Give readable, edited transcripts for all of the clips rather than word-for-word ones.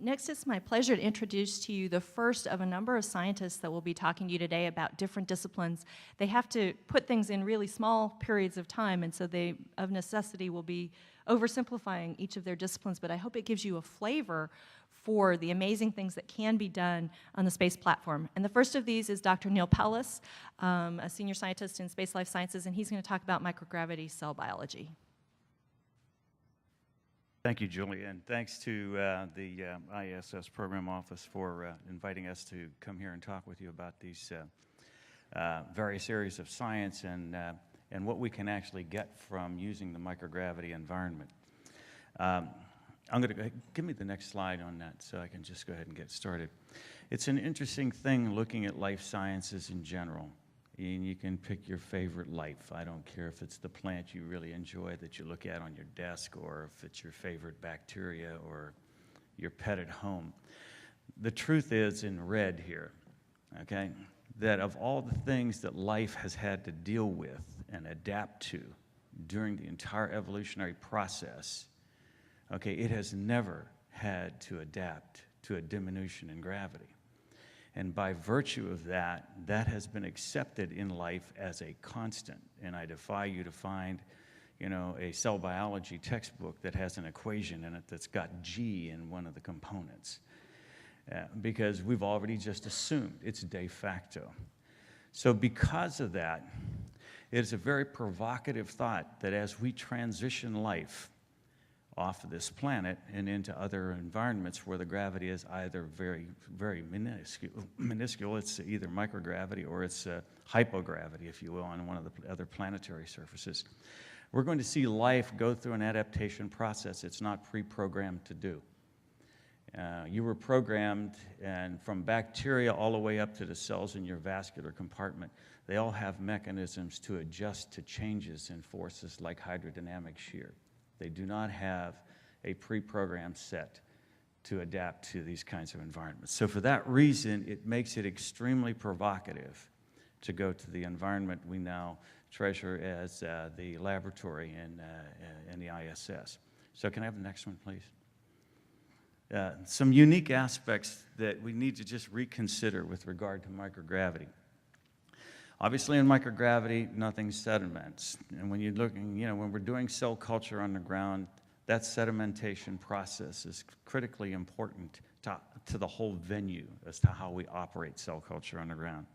Next, it's my pleasure to introduce to you the first of a number of scientists that will be talking to you today about different disciplines. They have to put things in really small periods of time, and so they, of necessity, will be oversimplifying each of their disciplines, but I hope it gives you a flavor for the amazing things that can be done on the space platform. And the first of these is Dr. Neal Pellis, a senior scientist in space life sciences, and he's going to talk about microgravity cell biology. Thank you, Julie, and thanks to the ISS Program Office for inviting us to come here and talk with you about these various areas of science and what we can actually get from using the microgravity environment. I'm going to give me the next slide on that so I can just go ahead and get started. It's an interesting thing looking at life sciences in general. And you can pick your favorite life. I don't care if it's the plant you really enjoy that you look at on your desk, or if it's your favorite bacteria or your pet at home. The truth is in red here, okay, that of all the things that life has had to deal with and adapt to during the entire evolutionary process, okay, it has never had to adapt to a diminution in gravity. And by virtue of that, that has been accepted in life as a constant. And I defy you to find, you know, a cell biology textbook that has an equation in it that's got G in one of the components. Because we've already just assumed it's de facto. So because of that, it is a very provocative thought that as we transition life off of this planet and into other environments where the gravity is either very, very minuscule, it's either microgravity or it's hypogravity, if you will, on one of the other planetary surfaces. We're going to see life go through an adaptation process it's not pre-programmed to do. You were programmed, and from bacteria all the way up to the cells in your vascular compartment, they all have mechanisms to adjust to changes in forces like hydrodynamic shear. They do not have a pre-programmed set to adapt to these kinds of environments. So for that reason, it makes it extremely provocative to go to the environment we now treasure as the laboratory in the ISS. So can I have the next one, please? Some unique aspects that we need to just reconsider with regard to microgravity. Obviously, in microgravity, nothing sediments. And when you're looking, you know, when we're doing cell culture on the ground, that sedimentation process is critically important to the whole venue as to how we operate cell culture on the ground.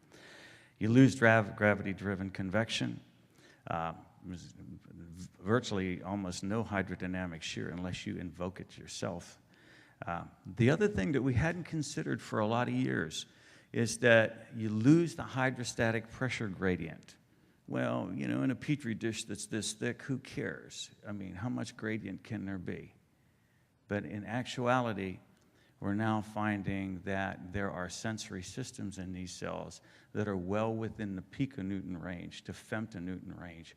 You lose gravity-driven convection, virtually almost no hydrodynamic shear unless you invoke it yourself. The other thing that we hadn't considered for a lot of years is that you lose the hydrostatic pressure gradient. Well, you know, in a petri dish that's this thick, who cares? I mean, how much gradient can there be? But in actuality, we're now finding that there are sensory systems in these cells that are well within the piconewton range to femtonewton range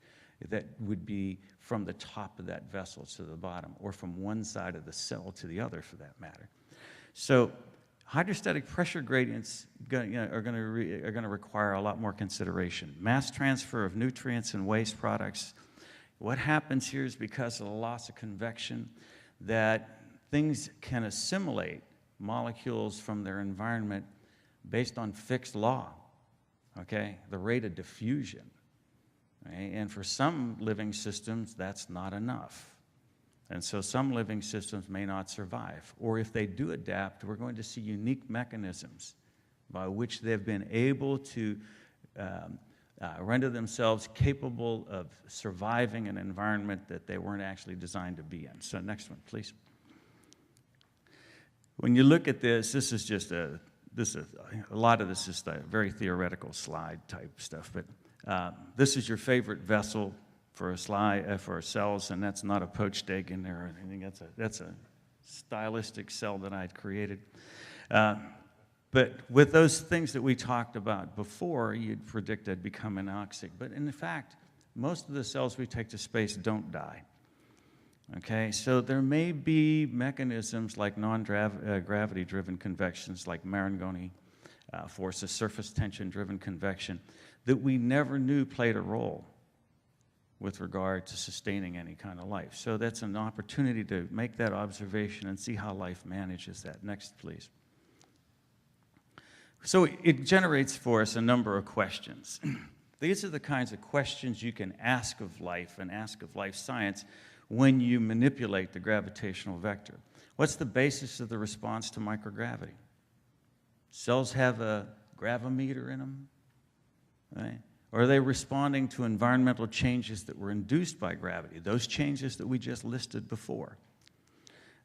that would be from the top of that vessel to the bottom, or from one side of the cell to the other, for that matter. So hydrostatic pressure gradients are going to require a lot more consideration. Mass transfer of nutrients and waste products. What happens here is because of the loss of convection that things can assimilate molecules from their environment based on fixed law, okay? The rate of diffusion. Right? And for some living systems, that's not enough. And so some living systems may not survive. Or if they do adapt, we're going to see unique mechanisms by which they've been able to render themselves capable of surviving an environment that they weren't actually designed to be in. So next one, please. When you look at this, this is just a lot of this is the very theoretical slide type stuff, but this is your favorite vessel for a slide for cells, and that's not a poached egg in there or anything. That's a stylistic cell that I'd created. But with those things that we talked about before, you'd predict they'd become anoxic. But in fact, most of the cells we take to space don't die. Okay, so there may be mechanisms like non-gravity-driven convections, like Marangoni forces, surface tension-driven convection, that we never knew played a role. with regard to sustaining any kind of life. So that's an opportunity to make that observation and see how life manages that. Next, please. So it generates for us a number of questions. These are the kinds of questions you can ask of life and ask of life science when you manipulate the gravitational vector. What's the basis of the response to microgravity? Cells have a gravimeter in them, right? Or are they responding to environmental changes that were induced by gravity, those changes that we just listed before?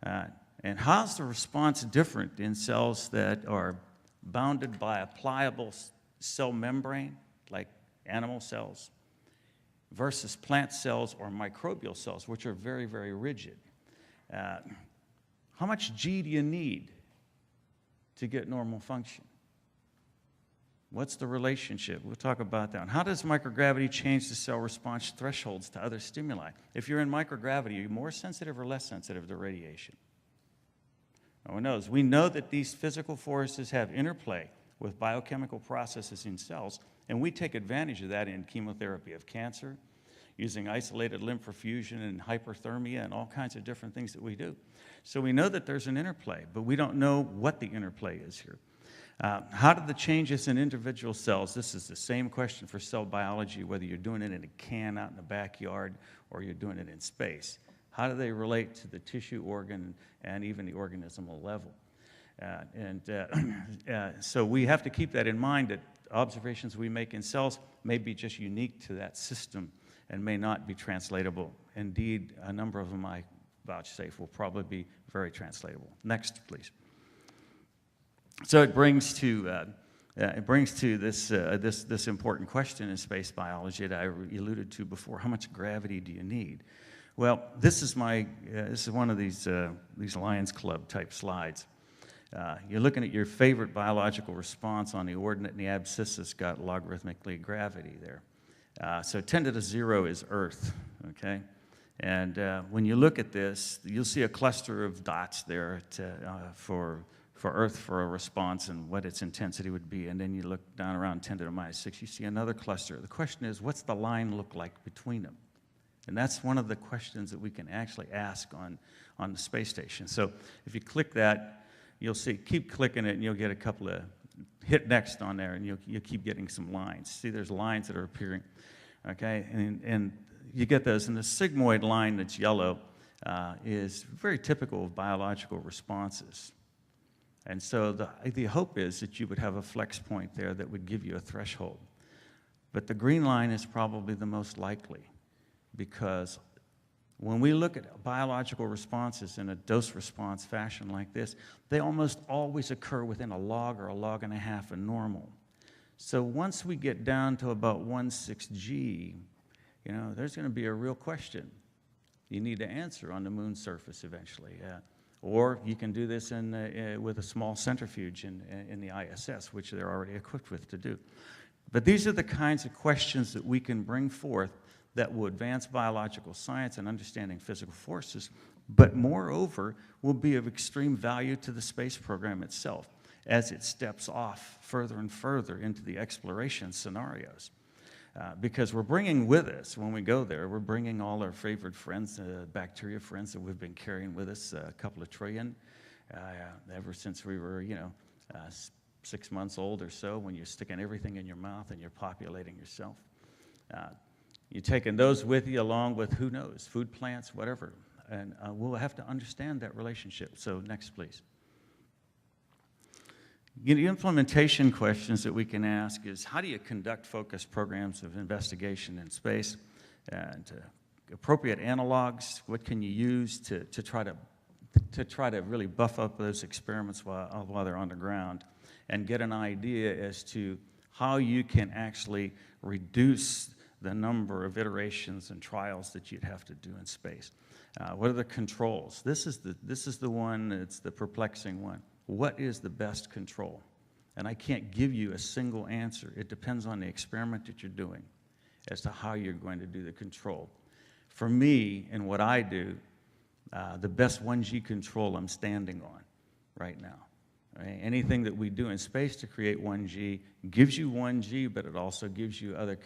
And how's the response different in cells that are bounded by a pliable cell membrane, like animal cells, versus plant cells or microbial cells, which are very, very rigid? How much G do you need to get normal function? What's the relationship? We'll talk about that. And how does microgravity change the cell response thresholds to other stimuli? If you're in microgravity, are you more sensitive or less sensitive to radiation? No one knows. We know that these physical forces have interplay with biochemical processes in cells, and we take advantage of that in chemotherapy of cancer, using isolated lymphofusion and hyperthermia and all kinds of different things that we do. So we know that there's an interplay, but we don't know what the interplay is here. How do the changes in individual cells, this is the same question for cell biology, whether you're doing it in a can out in the backyard or you're doing it in space. How do they relate to the tissue, organ, and even the organismal level? So we have to keep that in mind, that observations we make in cells may be just unique to that system and may not be translatable. Indeed, a number of them I vouchsafe will probably be very translatable. Next, please. So it brings to this important question in space biology that I alluded to before. How much gravity do you need? Well, this is one of these Lions Club type slides. You're looking at your favorite biological response on the ordinate, and the abscissa got logarithmically gravity there. So 10 to the 0 is Earth, okay? And when you look at this, you'll see a cluster of dots there for Earth for a response and what its intensity would be. And then you look down around 10 to the minus 6, you see another cluster. The question is, what's the line look like between them? And that's one of the questions that we can actually ask on the space station. So if you click that, you'll see, keep clicking it, and you'll get a couple of, hit next on there, and you'll keep getting some lines. See, there's lines that are appearing, okay? And you get those, and the sigmoid line that's yellow is very typical of biological responses. And so the hope is that you would have a flex point there that would give you a threshold. But the green line is probably the most likely, because when we look at biological responses in a dose-response fashion like this, they almost always occur within a log or a log and a half of normal. So once we get down to about 1/6 G, there's going to be a real question you need to answer on the moon's surface eventually. Or you can do this with a small centrifuge in the ISS, which they're already equipped with to do. But these are the kinds of questions that we can bring forth that will advance biological science and understanding physical forces, but moreover, will be of extreme value to the space program itself as it steps off further and further into the exploration scenarios. Because we're bringing with us, when we go there, we're bringing all our favorite friends, bacteria friends that we've been carrying with us, a couple of trillion, ever since we were, 6 months old or so, when you're sticking everything in your mouth and you're populating yourself. You're taking those with you along with, who knows, food plants, whatever. And we'll have to understand that relationship. So next, please. The implementation questions that we can ask is, how do you conduct focused programs of investigation in space? And appropriate analogs, what can you use to try to really buff up those experiments while they're on the ground, and get an idea as to how you can actually reduce the number of iterations and trials that you'd have to do in space. What are the controls? This is the one that's the perplexing one. What is the best control? And I can't give you a single answer. It depends on the experiment that you're doing as to how you're going to do the control. For me, and what I do, the best 1G control I'm standing on right now, Right? Anything that we do in space to create 1G gives you 1G, but it also gives you other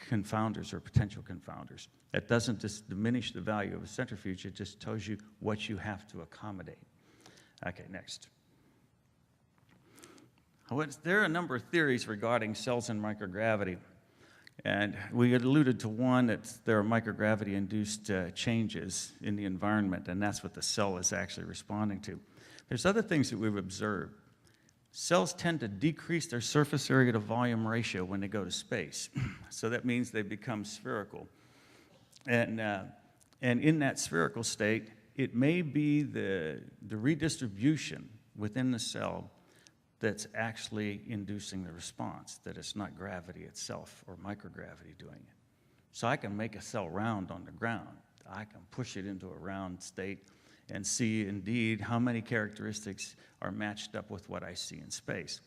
confounders or potential confounders. That doesn't just diminish the value of a centrifuge, it just tells you what you have to accommodate. Okay, next. There are a number of theories regarding cells and microgravity. And we had alluded to one, that there are microgravity-induced changes in the environment, and that's what the cell is actually responding to. There's other things that we've observed. Cells tend to decrease their surface area to volume ratio when they go to space. So that means they become spherical. And in that spherical state, it may be the redistribution within the cell that's actually inducing the response, that it's not gravity itself or microgravity doing it. So I can make a cell round on the ground. I can push it into a round state and see indeed how many characteristics are matched up with what I see in space.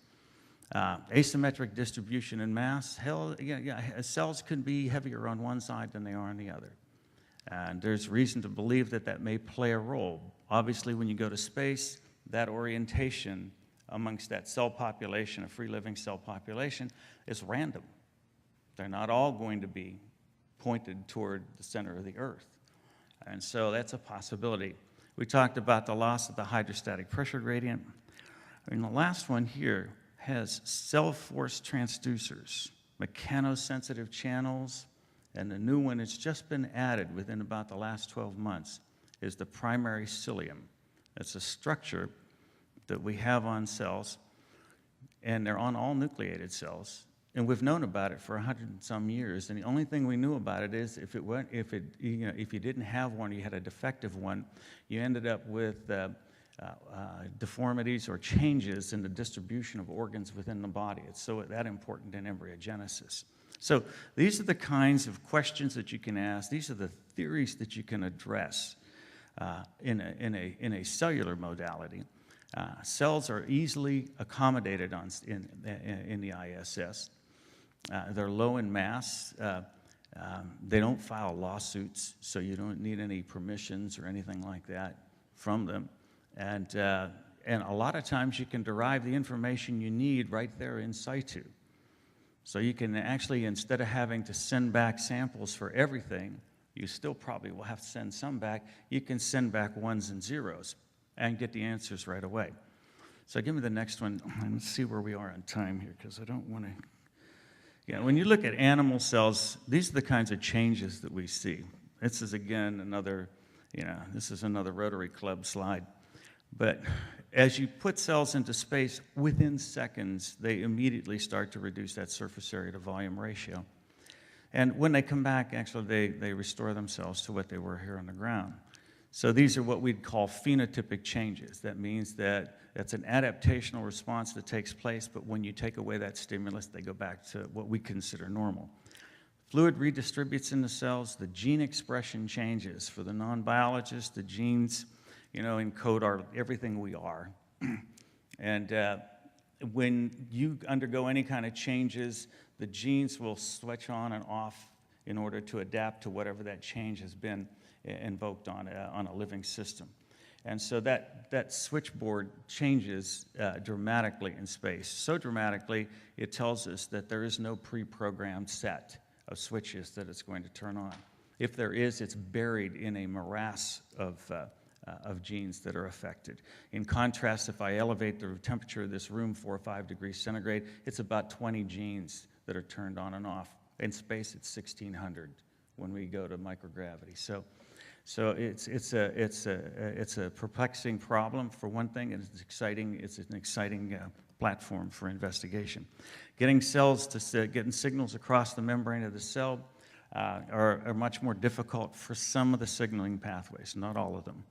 Asymmetric distribution in mass, cells can be heavier on one side than they are on the other. And there's reason to believe that that may play a role. Obviously, when you go to space, that orientation amongst that cell population, a free-living cell population, is random. They're not all going to be pointed toward the center of the Earth. And so that's a possibility. We talked about the loss of the hydrostatic pressure gradient. And the last one here has cell force transducers, mechanosensitive channels, and the new one that's just been added within about the last 12 months is the primary cilium. It's a structure that we have on cells, and they're on all nucleated cells. And we've known about it for 100 and some years, and the only thing we knew about it is if you didn't have one, or you had a defective one, you ended up with deformities or changes in the distribution of organs within the body. It's so that important in embryogenesis. So these are the kinds of questions that you can ask. These are the theories that you can address in a cellular modality. Cells are easily accommodated in the ISS. They're low in mass. They don't file lawsuits, so you don't need any permissions or anything like that from them. And a lot of times you can derive the information you need right there in situ. So you can actually, instead of having to send back samples for everything, you still probably will have to send some back. You can send back ones and zeros and get the answers right away. So give me the next one, and let's see where we are on time here, because I don't want to... Yeah, when you look at animal cells, these are the kinds of changes that we see. This is, again, another Rotary Club slide. But as you put cells into space, within seconds, they immediately start to reduce that surface area to volume ratio. And when they come back, actually, they restore themselves to what they were here on the ground. So these are what we'd call phenotypic changes. That means that that's an adaptational response that takes place, but when you take away that stimulus, they go back to what we consider normal. Fluid redistributes in the cells. The gene expression changes. For the non-biologist, the genes, encode everything we are. And when you undergo any kind of changes, the genes will switch on and off in order to adapt to whatever that change has been invoked on a living system. And so that switchboard changes dramatically in space. So dramatically, it tells us that there is no pre-programmed set of switches that it's going to turn on. If there is, it's buried in a morass of genes that are affected. In contrast, if I elevate the temperature of this room 4 or 5 degrees centigrade, it's about 20 genes that are turned on and off. In space, it's 1,600 when we go to microgravity. So it's a perplexing problem for one thing, and it's exciting. It's an exciting platform for investigation. Getting signals across the membrane of the cell are much more difficult for some of the signaling pathways, not all of them.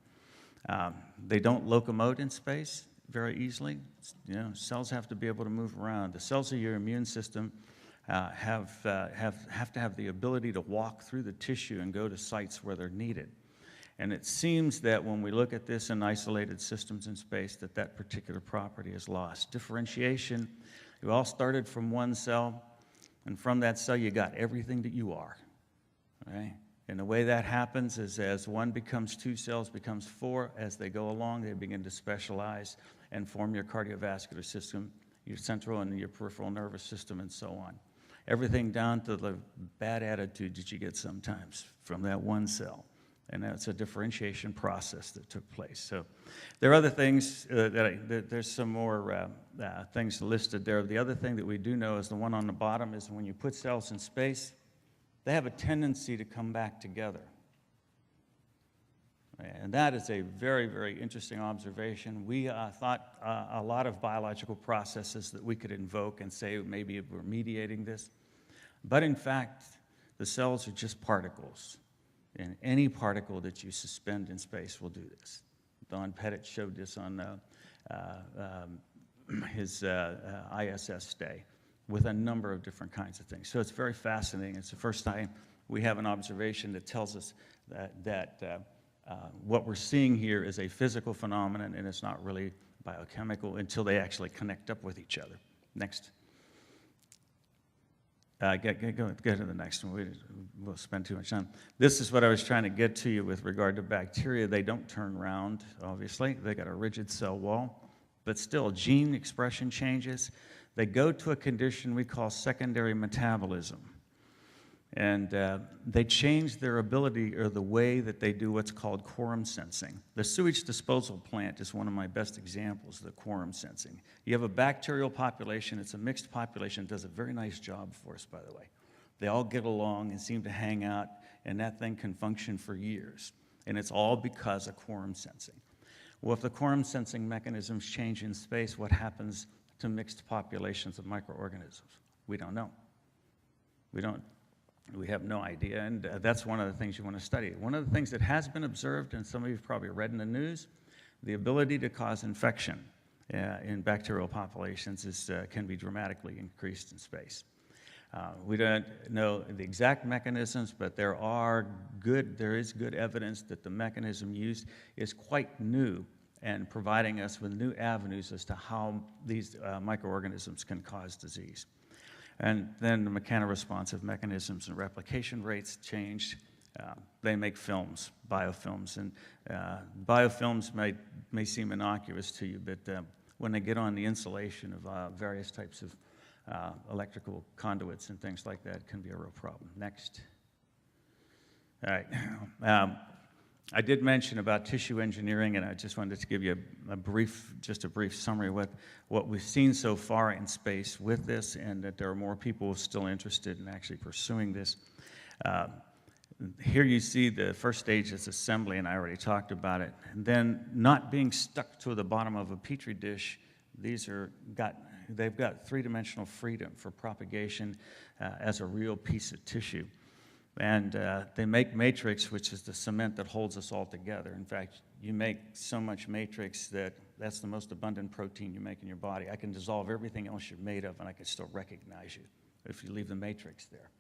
They don't locomote in space very easily. Cells have to be able to move around. The cells of your immune system have to have the ability to walk through the tissue and go to sites where they're needed. And it seems that when we look at this in isolated systems in space, that particular property is lost. Differentiation, you all started from one cell, and from that cell you got everything that you are. Right? And the way that happens is as one becomes 2 cells, becomes 4. As they go along, they begin to specialize and form your cardiovascular system, your central and your peripheral nervous system, and so on. Everything down to the bad attitude that you get sometimes from that one cell. And that's a differentiation process that took place. So there are other things, there's some more things listed there. The other thing that we do know is the one on the bottom is when you put cells in space, they have a tendency to come back together. And that is a very, very interesting observation. We thought a lot of biological processes that we could invoke and say maybe we're mediating this. But in fact, the cells are just particles. And any particle that you suspend in space will do this. Don Pettit showed this on his ISS day with a number of different kinds of things. So it's very fascinating. It's the first time we have an observation that tells us that what we're seeing here is a physical phenomenon, and it's not really biochemical until they actually connect up with each other. Next. Go to the next one. We'll spend too much time. This is what I was trying to get to you with regard to bacteria. They don't turn round, obviously. They got a rigid cell wall. But still, gene expression changes. They go to a condition we call secondary metabolism. And they change their ability or the way that they do what's called quorum sensing. The sewage disposal plant is one of my best examples of the quorum sensing. You have a bacterial population. It's a mixed population. It does a very nice job for us, by the way. They all get along and seem to hang out, and that thing can function for years. And it's all because of quorum sensing. Well, if the quorum sensing mechanisms change in space, what happens to mixed populations of microorganisms? We don't know. We have no idea, and that's one of the things you want to study. One of the things that has been observed, and some of you have probably read in the news, the ability to cause infection in bacterial populations can be dramatically increased in space. We don't know the exact mechanisms, but there is good evidence that the mechanism used is quite new and providing us with new avenues as to how these microorganisms can cause disease. And then the mechanoresponsive mechanisms and replication rates changed. They make films, biofilms, and biofilms may seem innocuous to you, but when they get on the insulation of various types of electrical conduits and things like that, it can be a real problem. Next. All right. I did mention about tissue engineering, and I just wanted to give you a brief summary of what we've seen so far in space with this, and that there are more people still interested in actually pursuing this. Here you see the first stage is assembly, and I already talked about it. And then not being stuck to the bottom of a Petri dish, they've got three-dimensional freedom for propagation as a real piece of tissue. And they make matrix, which is the cement that holds us all together. In fact, you make so much matrix that's the most abundant protein you make in your body. I can dissolve everything else you're made of, and I can still recognize you if you leave the matrix there.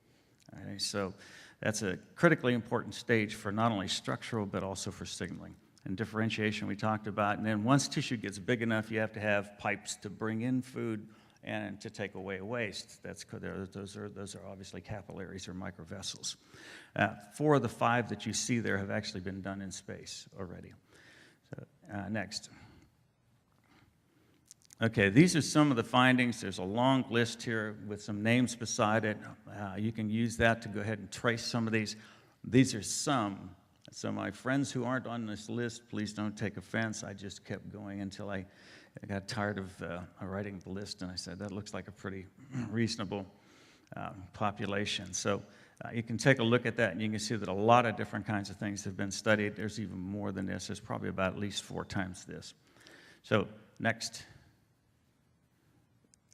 All right, so that's a critically important stage for not only structural, but also for signaling. And differentiation we talked about. And then once tissue gets big enough, you have to have pipes to bring in food and to take away waste. Those are obviously capillaries or microvessels. 4 of the 5 that you see there have actually been done in space already. So, next. Okay, these are some of the findings. There's a long list here with some names beside it. You can use that to go ahead and trace some of these. These are some. So my friends who aren't on this list, please don't take offense. I just kept going until I got tired of writing the list, and I said, that looks like a pretty reasonable population. So you can take a look at that, and you can see that a lot of different kinds of things have been studied. There's even more than this. There's probably about at least 4 times this. So next.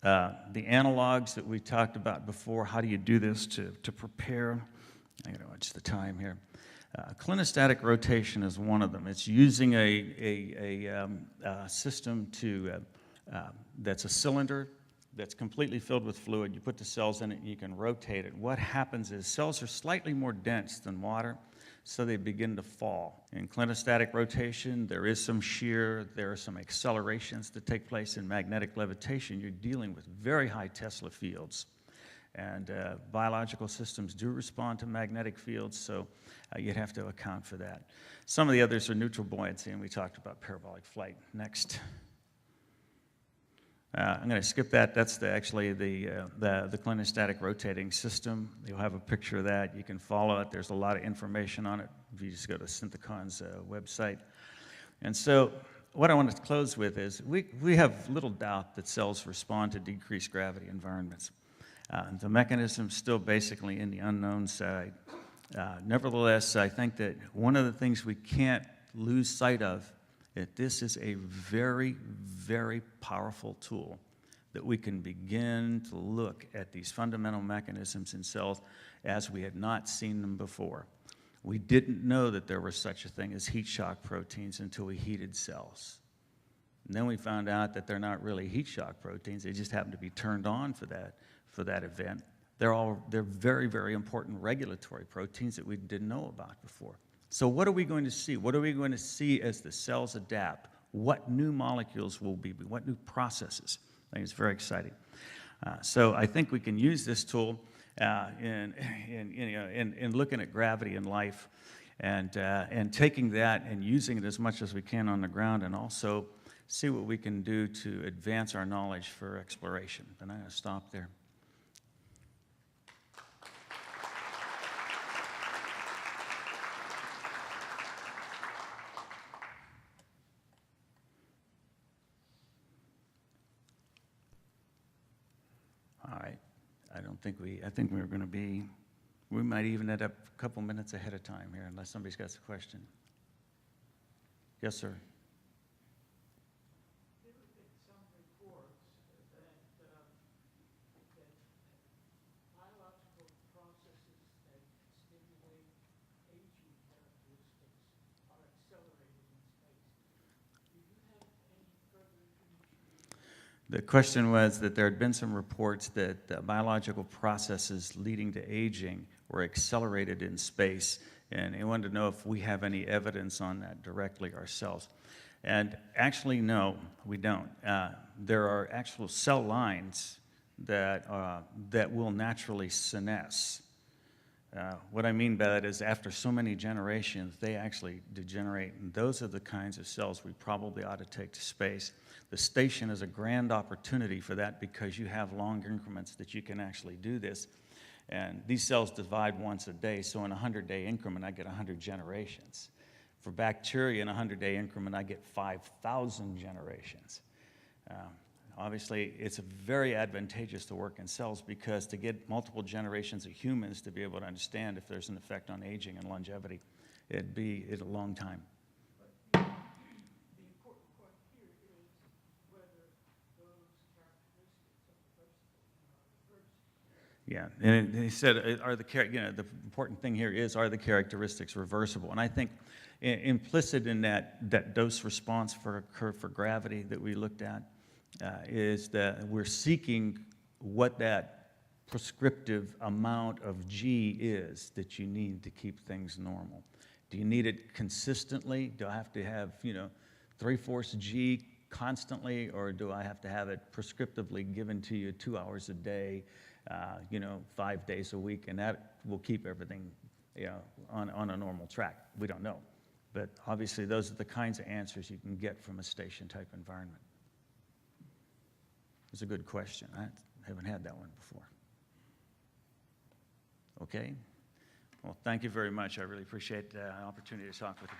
The analogs that we talked about before, how do you do this to prepare? I got to watch the time here. Clinostatic rotation is one of them. It's using a system that's a cylinder that's completely filled with fluid. You put the cells in it, and you can rotate it. What happens is cells are slightly more dense than water, so they begin to fall. In clinostatic rotation, there is some shear, there are some accelerations that take place. In magnetic levitation, you're dealing with very high Tesla fields. And biological systems do respond to magnetic fields, so you'd have to account for that. Some of the others are neutral buoyancy, and we talked about parabolic flight. Next. I'm going to skip that. That's actually the clinostatic rotating system. You'll have a picture of that. You can follow it. There's a lot of information on it if you just go to Synthecon's website. And so what I want to close with is we have little doubt that cells respond to decreased gravity environments. The mechanism's still basically in the unknown side. Nevertheless, I think that one of the things we can't lose sight of that this is a very, very powerful tool that we can begin to look at these fundamental mechanisms in cells as we had not seen them before. We didn't know that there was such a thing as heat shock proteins until we heated cells. And then we found out that they're not really heat shock proteins, they just happen to be turned on for that event. They're very, very important regulatory proteins that we didn't know about before. So what are we going to see? What are we going to see as the cells adapt? What new molecules will be, what new processes? I think it's very exciting. So I think we can use this tool in looking at gravity in life and taking that and using it as much as we can on the ground, and also see what we can do to advance our knowledge for exploration. And I'm going to stop there. All right. I think we're going to be, we might even end up a couple minutes ahead of time here, unless somebody's got a question. Yes, sir. There have been some reports that biological processes that stimulate aging characteristics are accelerated in space. Do you have any further information? The question was that there had been some reports that biological processes leading to aging were accelerated in space, and he wanted to know if we have any evidence on that directly ourselves. And actually, no, we don't. There are actual cell lines that will naturally senesce. What I mean by that is after so many generations, they actually degenerate, and those are the kinds of cells we probably ought to take to space. The station is a grand opportunity for that because you have long increments that you can actually do this. And these cells divide once a day, so in a 100-day increment, I get 100 generations. For bacteria, in a 100-day increment, I get 5,000 generations. Obviously, it's very advantageous to work in cells because to get multiple generations of humans to be able to understand if there's an effect on aging and longevity, it'd be a long time. But the important point here is whether those characteristics of the vegetable are reversible. Yeah, and he said, the important thing here is, are the characteristics reversible? And I think implicit in that dose response curve for gravity that we looked at is that we're seeking what that prescriptive amount of G is that you need to keep things normal. Do you need it consistently? Do I have to have, 3/4 G constantly, or do I have to have it prescriptively given to you 2 hours a day, 5 days a week, and that will keep everything, on a normal track? We don't know. But obviously, those are the kinds of answers you can get from a station-type environment. It's a good question. I haven't had that one before. Okay? Well, thank you very much. I really appreciate the opportunity to talk with you.